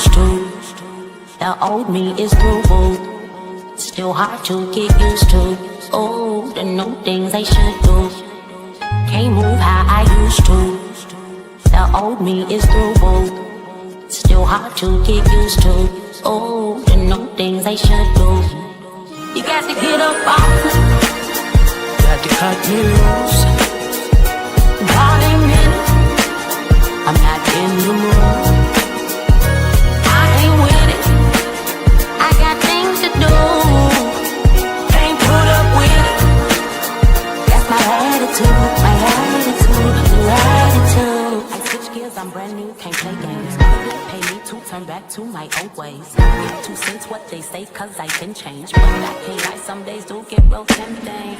used to. The old me is through, boo. Still hard to get used to. Oh, the new things I should do. Can't move how I used to. The old me is through, boo. Still hard to get used to. Oh, the new things I should do. You got to get up off me. Got to cut me loose. God ain't in it. I'm not in the mood. I ain't with it. I got things to do. Can't put up with it. That's my attitude, new attitude. I switch gears, I'm brand new, can't play games. Pay me to turn back to my old ways. Give 2 cents what they say, cause I can change. But I can't lie, some days do get real tempting.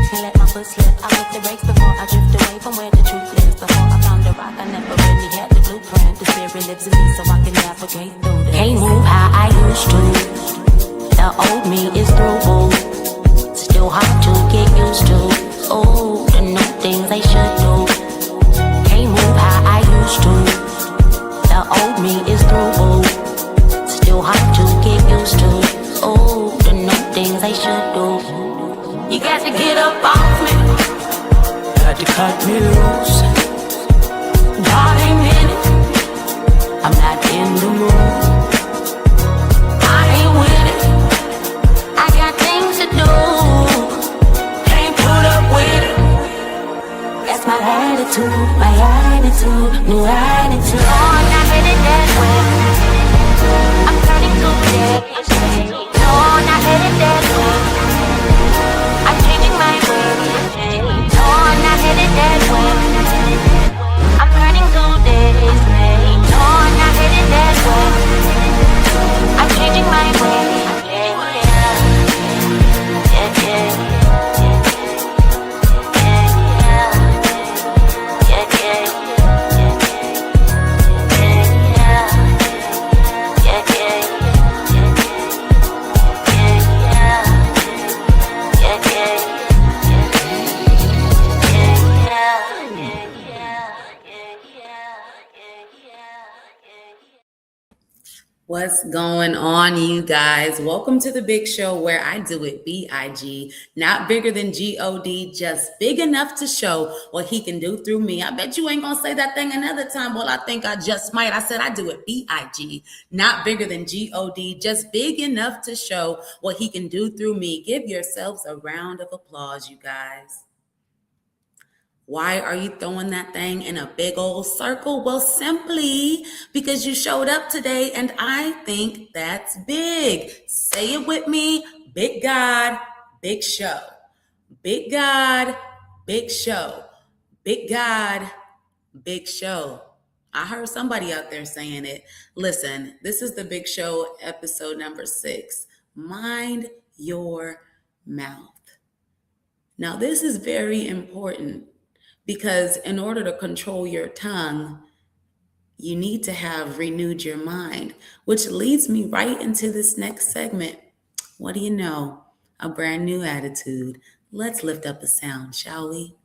Can't let my foot slip, I hit the brakes before I drift away from where the truth is. Before I found the rock, I never really had the blueprint. The spirit lives in me so I can navigate through this. Can't move how I used to. The old me is through, boo. Still hard to get used to. Oh, the new things I should do. Can't move how I used to. The old me is through, boo. Still hard to get used to. Oh, the new things I should do. You got to get up off me. Got to cut me loose. God ain't in it. I'm not in the mood. I ain't with it. I got things to do. Can't put up with it. That's my attitude, new attitude. No, I'm not headed that way. I'm turning to day. No, I'm not headed that way. I'm changing my way. No, I'm not headed that way. I'm turning to days. No, I'm not headed that way. I'm changing my way. What's going on, you guys? Welcome to the Big Show, where I do it B-I-G, not bigger than G-O-D, just big enough to show what he can do through me. I bet you ain't gonna say that thing another time. Well, I think I just might. I said I do it B-I-G, not bigger than G-O-D, just big enough to show what he can do through me. Give yourselves a round of applause, you guys. Why are you throwing that thing in a big old circle? Well, simply because you showed up today, and I think that's big. Say it with me. Big God, big show. Big God, big show. Big God, big show. I heard somebody out there saying it. Listen, this is the Big Show, episode number 6. Mind your mouth. Now, this is very important. Because in order to control your tongue, you need to have renewed your mind, which leads me right into this next segment. What do you know? A brand new attitude. Let's lift up a sound, shall we?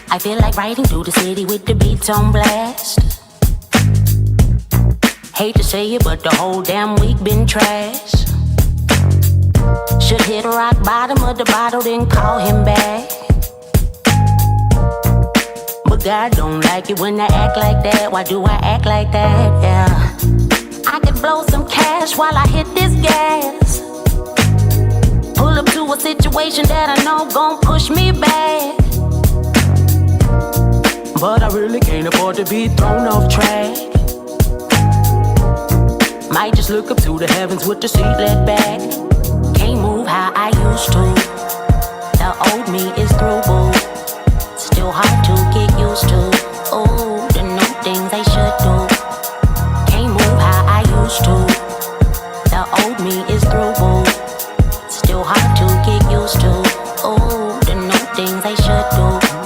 I feel like riding through the city with the beats on blast. Hate to say it, but the whole damn week been trash. Should hit a rock bottom of the bottle, then call him back. But God don't like it when I act like that. Why do I act like that? Yeah. I could blow some cash while I hit this gas. Pull up to a situation that I know gon' push me back. But I really can't afford to be thrown off track. Might just look up to the heavens with the seat let back. Can't move how I used to. The old me is through, boo. Still hard to get used to. Oh, the new things I should do. Can't move how I used to. The old me is through, boo. Still hard to get used to. Oh, the new things I should do.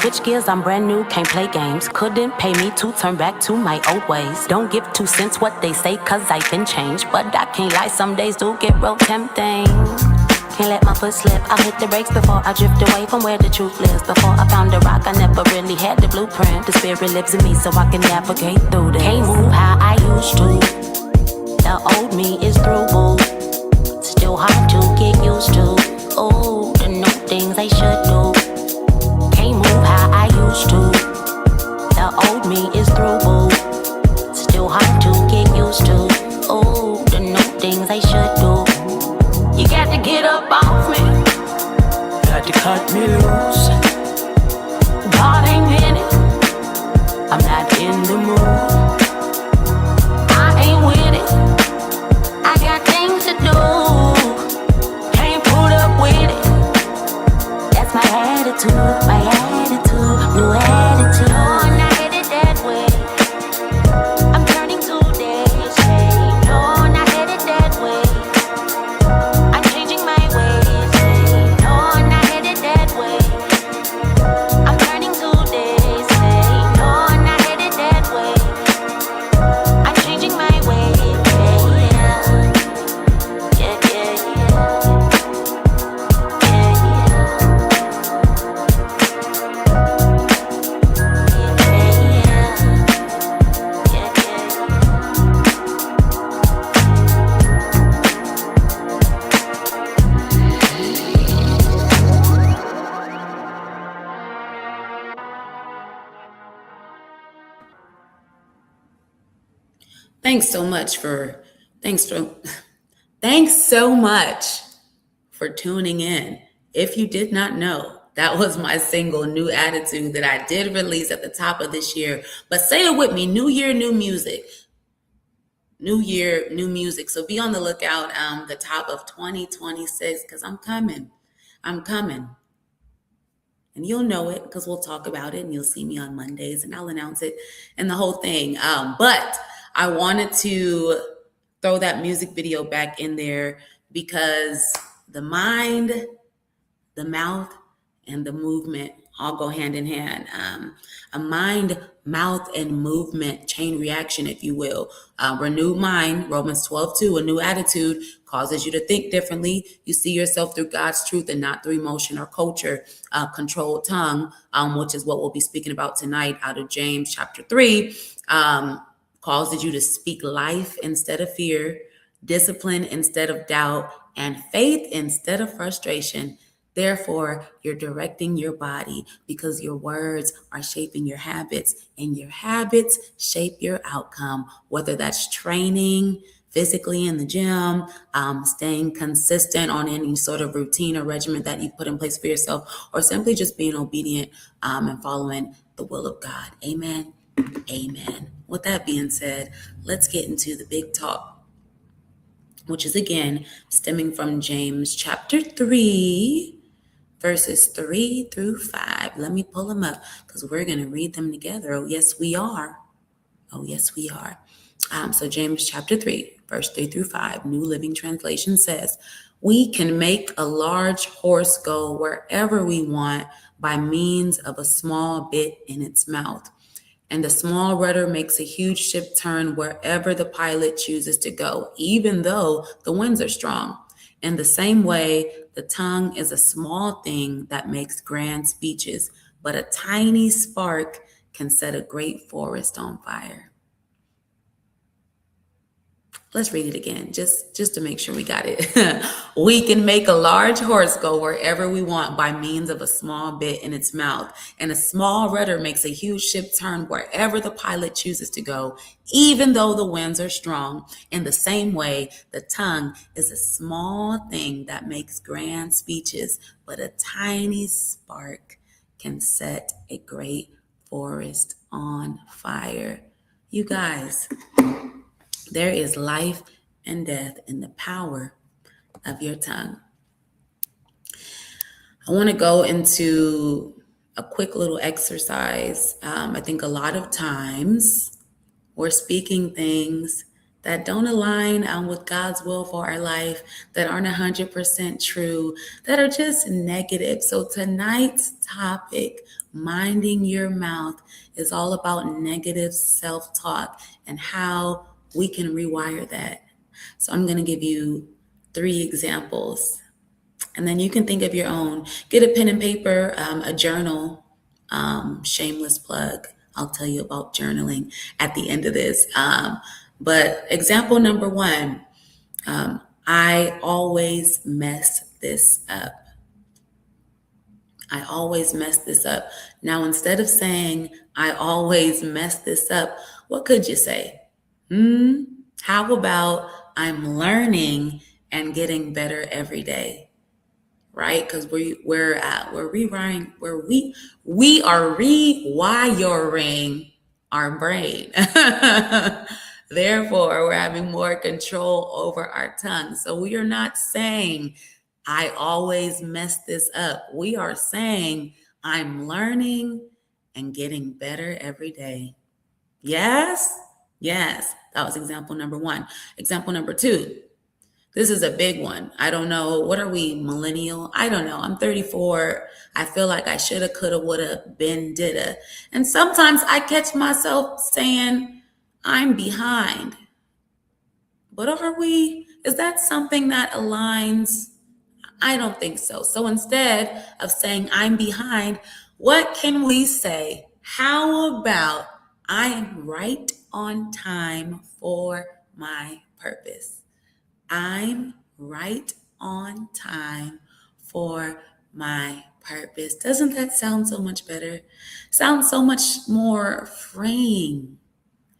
switch gears, I'm brand new, can't play games. Couldn't pay me to turn back to my old ways. Don't give 2 cents what they say, cause I've been changed. But I can't lie, some days do get real tempting. Can't let my foot slip, I'll hit the brakes before I drift away from where the truth lives. Before I found a rock, I never really had the blueprint. The spirit lives in me so I can navigate through this. Can't move how I used to. The old me is through, boo. Still hard to get used to. Oh, the new things I should do. Can't move how I used to. The old me is through, boo. Still hard to get used to. Oh, the new things I should do. You got to get up off me. Got to cut me loose. God ain't in it. I'm not in the mood. I ain't with it. I got things to do. Can't put up with it. That's my attitude, new attitude. No, I'm not headed that way. I'm turning today's shade. No, I'm not headed that way. I'm changing my ways. No, I'm not headed that way. I'm turning today's shade. No, I'm not headed that way. I'm changing my ways. Yeah, yeah, yeah. Thanks so much for thanks so much for tuning in. If you did not know, that was my single New Attitude that I did release at the top of this year. But say it with me, new year, new music. New year, new music. So be on the lookout the top of 2026 because I'm coming. And you'll know it because we'll talk about it and you'll see me on Mondays and I'll announce it and the whole thing. But I wanted to throw that music video back in there because the mind, the mouth, and the movement all go hand in hand. A mind, mouth, and movement chain reaction, if you will. Renewed mind, Romans 12:2, a new attitude causes you to think differently. You see yourself through God's truth and not through emotion or culture. Controlled tongue, which is what we'll be speaking about tonight out of James chapter 3, causes you to speak life instead of fear, discipline instead of doubt, and faith instead of frustration. Therefore, you're directing your body because your words are shaping your habits, and your habits shape your outcome, whether that's training physically in the gym, staying consistent on any sort of routine or regimen that you put in place for yourself, or simply just being obedient and following the will of God. Amen. Amen. With that being said, let's get into the big talk, which is again stemming from James chapter 3, verses 3 through 5. Let me pull them up because we're going to read them together. Oh, yes, we are. Oh, yes, we are. So James chapter 3, verse 3 through 5, New Living Translation says, "We can make a large horse go wherever we want by means of a small bit in its mouth. And a small rudder makes a huge ship turn wherever the pilot chooses to go, even though the winds are strong. In the same way, the tongue is a small thing that makes grand speeches, but a tiny spark can set a great forest on fire." Let's read it again, just to make sure we got it. "We can make a large horse go wherever we want by means of a small bit in its mouth, and a small rudder makes a huge ship turn wherever the pilot chooses to go, even though the winds are strong. In the same way, the tongue is a small thing that makes grand speeches, but a tiny spark can set a great forest on fire." You guys, there is life and death in the power of your tongue. I want to go into a quick little exercise. I think a lot of times we're speaking things that don't align with God's will for our life, that aren't 100% true, that are just negative. So tonight's topic, minding your mouth, is all about negative self-talk and how we can rewire that. So I'm going to give you 3 examples, and then you can think of your own. Get a pen and paper, a journal. Shameless plug. I'll tell you about journaling at the end of this. But example number 1, I always mess this up. I always mess this up. Now, instead of saying, I always mess this up, what could you say? How about I'm learning and getting better every day? Right? Because we are rewiring our brain. Therefore, we're having more control over our tongue. So we are not saying, I always mess this up. We are saying, I'm learning and getting better every day. Yes? Yes. That was example number 1. Example number 2. This is a big one. I don't know. What are we, millennial? I don't know. I'm 34. I feel like I shoulda, coulda, woulda, been, didda. And sometimes I catch myself saying, I'm behind. But are we? Is that something that aligns? I don't think so. So instead of saying I'm behind, what can we say? How about I am right on time for my purpose? I'm right on time for my purpose. Doesn't that sound so much better? Sounds so much more freeing.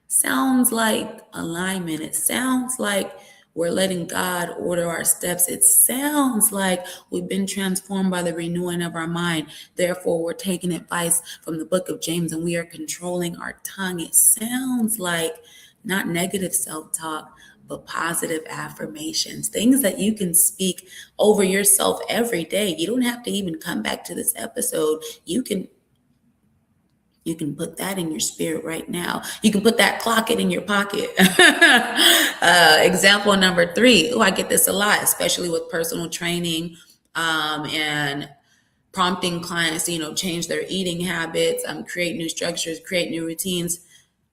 Sounds like alignment. It sounds like we're letting God order our steps. It sounds like we've been transformed by the renewing of our mind. Therefore, we're taking advice from the book of James and we are controlling our tongue. It sounds like not negative self-talk, but positive affirmations, things that you can speak over yourself every day. You don't have to even come back to this episode. You can put that in your spirit right now. You can put that clock it in your pocket. Example number 3. Oh, I get this a lot, especially with personal training and prompting clients to, change their eating habits, create new structures, create new routines.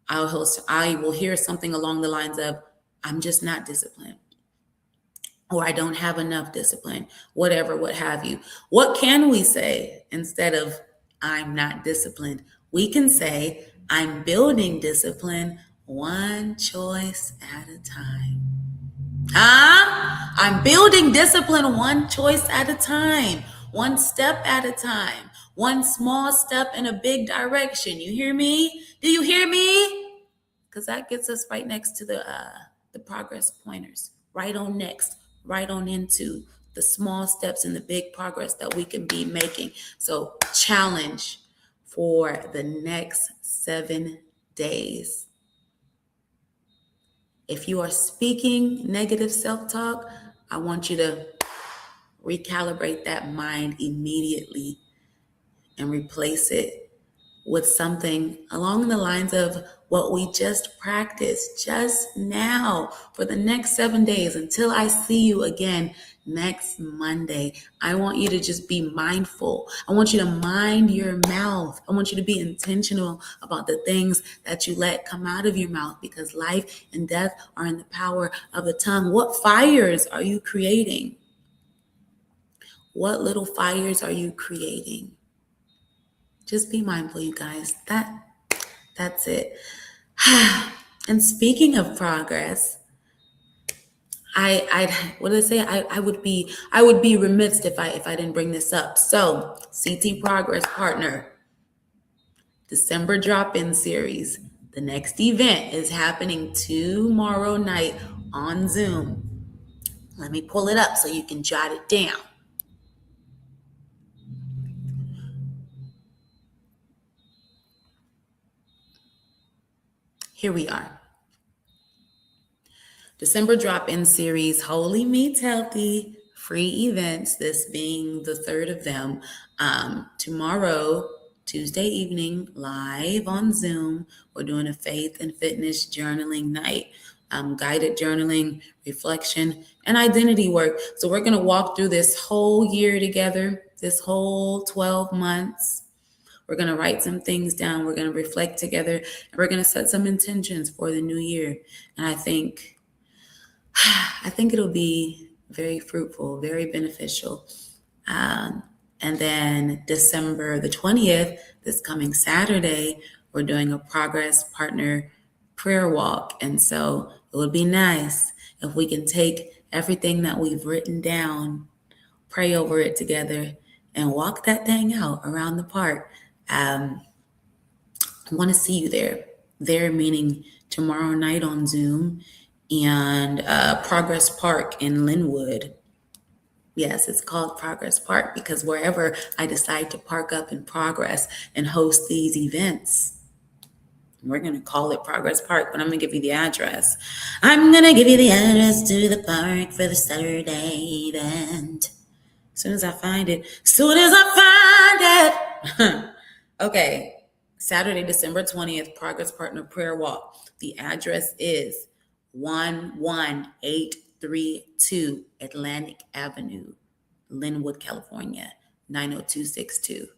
I will hear something along the lines of, I'm just not disciplined, or I don't have enough discipline, whatever, what have you. What can we say instead of I'm not disciplined? We can say, I'm building discipline one choice at a time. I'm building discipline one choice at a time, one step at a time, one small step in a big direction. You hear me? Do you hear me? Because that gets us right next to the progress pointers, right on into the small steps and the big progress that we can be making. So challenge for the next 7 days. If you are speaking negative self-talk, I want you to recalibrate that mind immediately and replace it with something along the lines of what we just practiced just now for the next 7 days until I see you again next Monday. I want you to just be mindful. I want you to mind your mouth. I want you to be intentional about the things that you let come out of your mouth, because life and death are in the power of the tongue. What fires are you creating? What little fires are you creating? Just be mindful, you guys. That's it. And speaking of progress, what did I say? I would be remiss if I didn't bring this up. So, CT Progress Partner, December drop-in series. The next event is happening tomorrow night on Zoom. Let me pull it up so you can jot it down. Here we are. December drop-in series, Holy Meets Healthy, free events, this being the 3rd of them. Tomorrow, Tuesday evening, live on Zoom, we're doing a faith and fitness journaling night. guided journaling, reflection, and identity work. So we're going to walk through this whole year together, this whole 12 months. We're going to write some things down. We're going to reflect together. And we're going to set some intentions for the new year. And I think it'll be very fruitful, very beneficial. And then December the 20th, this coming Saturday, we're doing a Progress Partner prayer walk. And so it would be nice if we can take everything that we've written down, pray over it together, and walk that thing out around the park. I want to see you there. There meaning tomorrow night on Zoom, and Progress Park in Linwood. Yes, it's called Progress Park because wherever I decide to park up in Progress and host these events, we're going to call it Progress Park, but I'm going to give you the address. I'm going to give you the address to the park for the Saturday event. As soon as I find it. Okay. Saturday, December 20th, Progress Partner Prayer Walk. The address is 11832 Atlantic Avenue, Linwood, California, 90262.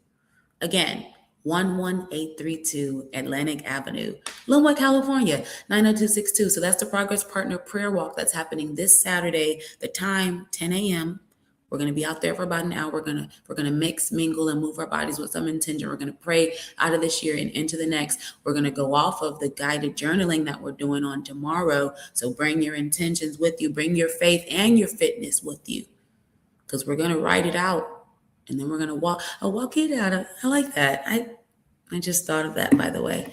Again, 11832 Atlantic Avenue, Linwood, California, 90262. So that's the Progress Partner Prayer Walk that's happening this Saturday. The time, 10 a.m. We're going to be out there for about an hour. We're going to mix, mingle, and move our bodies with some intention. We're going to pray out of this year and into the next. We're going to go off of the guided journaling that we're doing on tomorrow. So bring your intentions with you. Bring your faith and your fitness with you, because we're going to write it out, and then we're going to walk it out. I like that. I just thought of that, by the way.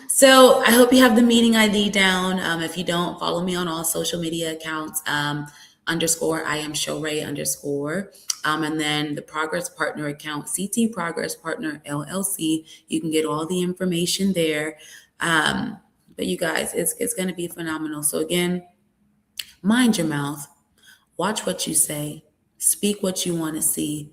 So I hope you have the meeting ID down. If you don't, follow me on all social media accounts. _ I am Shoray _ and then the Progress Partner account, CT Progress Partner LLC. You can get all the information there. But you guys, it's going to be phenomenal. So again, mind your mouth, watch what you say, speak what you want to see.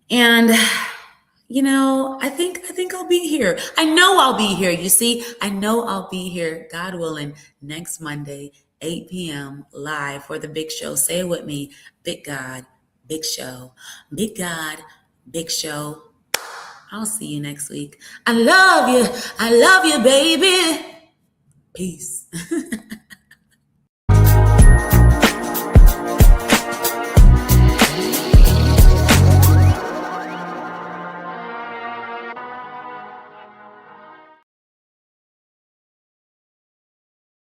And I think I'll be here. I know I'll be here. You see, I know I'll be here, God willing, next Monday, 8 p.m. live for the Big Show. Say it with me. Big God, Big Show. Big God, Big Show. I'll see you next week. I love you. I love you, baby. Peace.